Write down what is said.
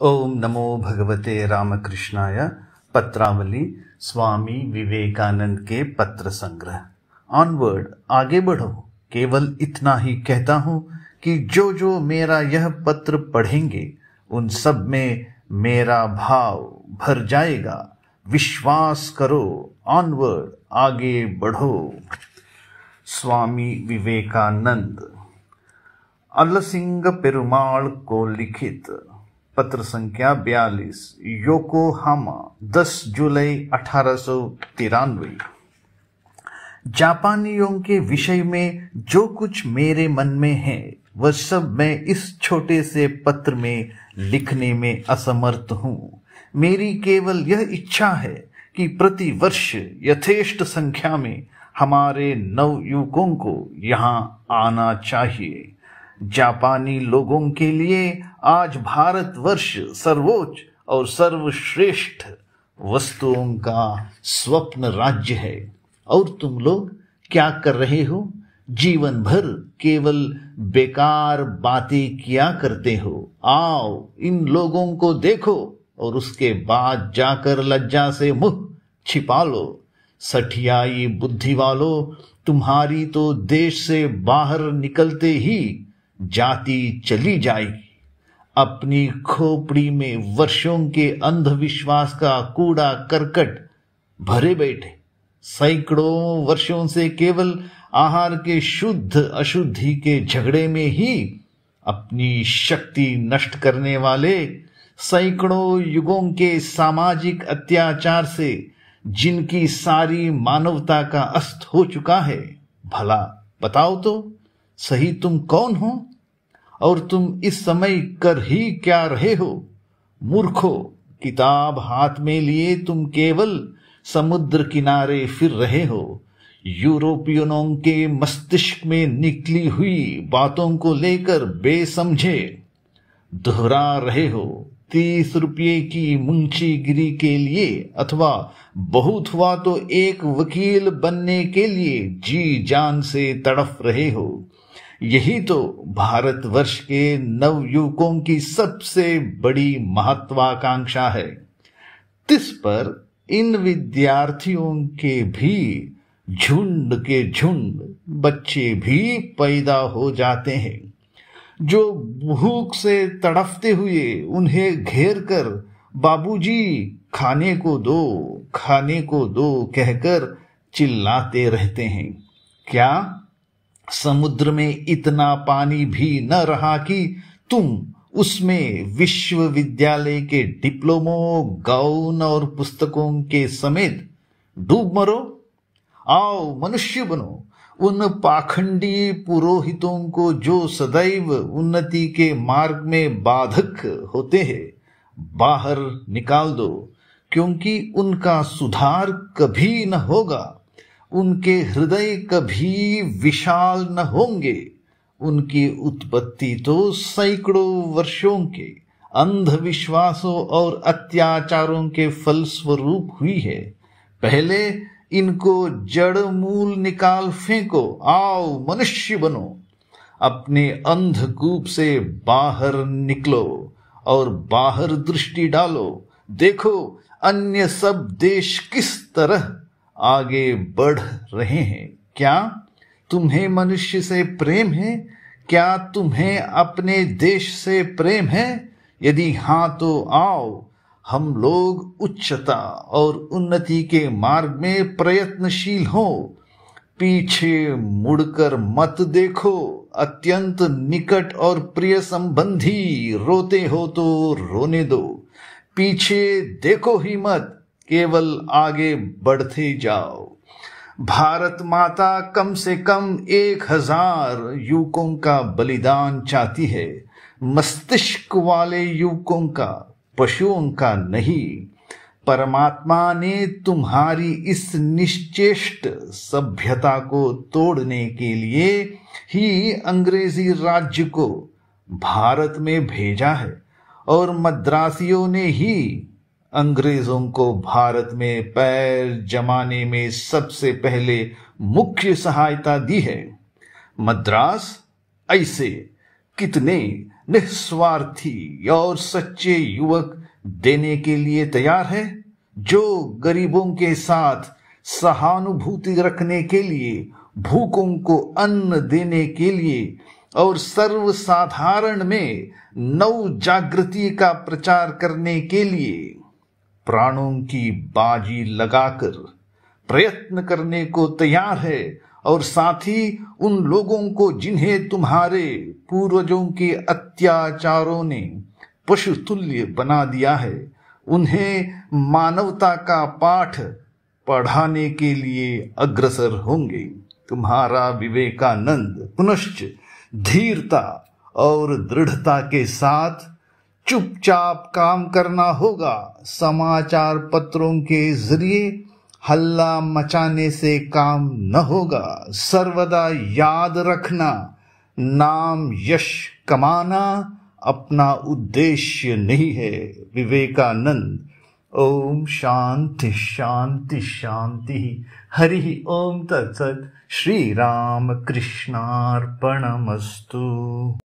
ओम नमो भगवते रामकृष्णाय। पत्रावली स्वामी विवेकानंद के पत्र संग्रह। ऑनवर्ड, आगे बढ़ो। केवल इतना ही कहता हूँ कि जो जो मेरा यह पत्र पढ़ेंगे उन सब में मेरा भाव भर जाएगा। विश्वास करो। ऑनवर्ड, आगे बढ़ो। स्वामी विवेकानंद। अल्लसिंग पेरुमाल को लिखित पत्र संख्या 42, योकोहामा, 10 जुलाई 1893। जापानियों के विषय में जो कुछ मेरे मन में है वह सब मैं इस छोटे से पत्र में लिखने में असमर्थ हूँ। मेरी केवल यह इच्छा है कि प्रति वर्ष यथेष्ट संख्या में हमारे नवयुवकों को यहाँ आना चाहिए। जापानी लोगों के लिए आज भारतवर्ष सर्वोच्च और सर्वश्रेष्ठ वस्तुओं का स्वप्न राज्य है। और तुम लोग क्या कर रहे हो? जीवन भर केवल बेकार बातें किया करते हो। आओ इन लोगों को देखो और उसके बाद जाकर लज्जा से मुंह छिपा लो। सठियाई बुद्धि वालों, तुम्हारी तो देश से बाहर निकलते ही जाति चली जाएगी। अपनी खोपड़ी में वर्षों के अंधविश्वास का कूड़ा करकट भरे बैठे। सैकड़ों वर्षों से केवल आहार के शुद्ध अशुद्धि के झगड़े में ही अपनी शक्ति नष्ट करने वाले, सैकड़ों युगों के सामाजिक अत्याचार से जिनकी सारी मानवता का अस्त हो चुका है। भला बताओ तो सही, तुम कौन हो और तुम इस समय कर ही क्या रहे हो? मूर्खो, किताब हाथ में लिए तुम केवल समुद्र किनारे फिर रहे हो। यूरोपियनों के मस्तिष्क में निकली हुई बातों को लेकर बेसमझे दोहरा रहे हो। 30 रुपये की मुंशीगिरी के लिए अथवा बहुत हुआ तो एक वकील बनने के लिए जी जान से तड़फ रहे हो। यही तो भारतवर्ष के नवयुवकों की सबसे बड़ी महत्वाकांक्षा है। तिस पर इन विद्यार्थियों के भी झुंड के झुंड बच्चे भी पैदा हो जाते हैं जो भूख से तड़फते हुए उन्हें घेर कर बाबूजी खाने को दो कहकर चिल्लाते रहते हैं। क्या समुद्र में इतना पानी भी न रहा कि तुम उसमें विश्वविद्यालय के डिप्लोमों, गाउन और पुस्तकों के समेत डूब मरो? आओ मनुष्य बनो। उन पाखंडी पुरोहितों को जो सदैव उन्नति के मार्ग में बाधक होते हैं बाहर निकाल दो, क्योंकि उनका सुधार कभी न होगा। उनके हृदय कभी विशाल न होंगे। उनकी उत्पत्ति तो सैकड़ों वर्षों के अंधविश्वासों और अत्याचारों के फलस्वरूप हुई है। पहले इनको जड़ मूल निकाल फेंको। आओ मनुष्य बनो। अपने अंधकूप से बाहर निकलो और बाहर दृष्टि डालो। देखो अन्य सब देश किस तरह आगे बढ़ रहे हैं। क्या तुम्हें मनुष्य से प्रेम है? क्या तुम्हें अपने देश से प्रेम है? यदि हाँ तो आओ हम लोग उच्चता और उन्नति के मार्ग में प्रयत्नशील हो। पीछे मुड़कर मत देखो। अत्यंत निकट और प्रिय संबंधी रोते हो तो रोने दो। पीछे देखो ही मत, केवल आगे बढ़ते जाओ। भारत माता कम से कम 1000 युवकों का बलिदान चाहती है। मस्तिष्क वाले युवकों का, पशुओं का नहीं। परमात्मा ने तुम्हारी इस निश्चेष्ट सभ्यता को तोड़ने के लिए ही अंग्रेजी राज्य को भारत में भेजा है और मद्रासियों ने ही अंग्रेजों को भारत में पैर जमाने में सबसे पहले मुख्य सहायता दी है। मद्रास ऐसे कितने निस्वार्थी और सच्चे युवक देने के लिए तैयार है, जो गरीबों के साथ सहानुभूति रखने के लिए, भूखों को अन्न देने के लिए और सर्वसाधारण में नव जागृति का प्रचार करने के लिए प्राणों की बाजी लगाकर प्रयत्न करने को तैयार है, और साथ ही उन लोगों को जिन्हें तुम्हारे पूर्वजों के अत्याचारों ने पशुतुल्य बना दिया है, उन्हें मानवता का पाठ पढ़ाने के लिए अग्रसर होंगे। तुम्हारा विवेकानंद पुनश्च धीरता और दृढ़ता के साथ चुपचाप काम करना होगा। समाचार पत्रों के जरिए हल्ला मचाने से काम न होगा। सर्वदा याद रखना, नाम यश कमाना अपना उद्देश्य नहीं है। विवेकानंद। ओम शांति शांति शांति। हरि ओम तत्सत। श्री राम कृष्णार्पणमस्तु।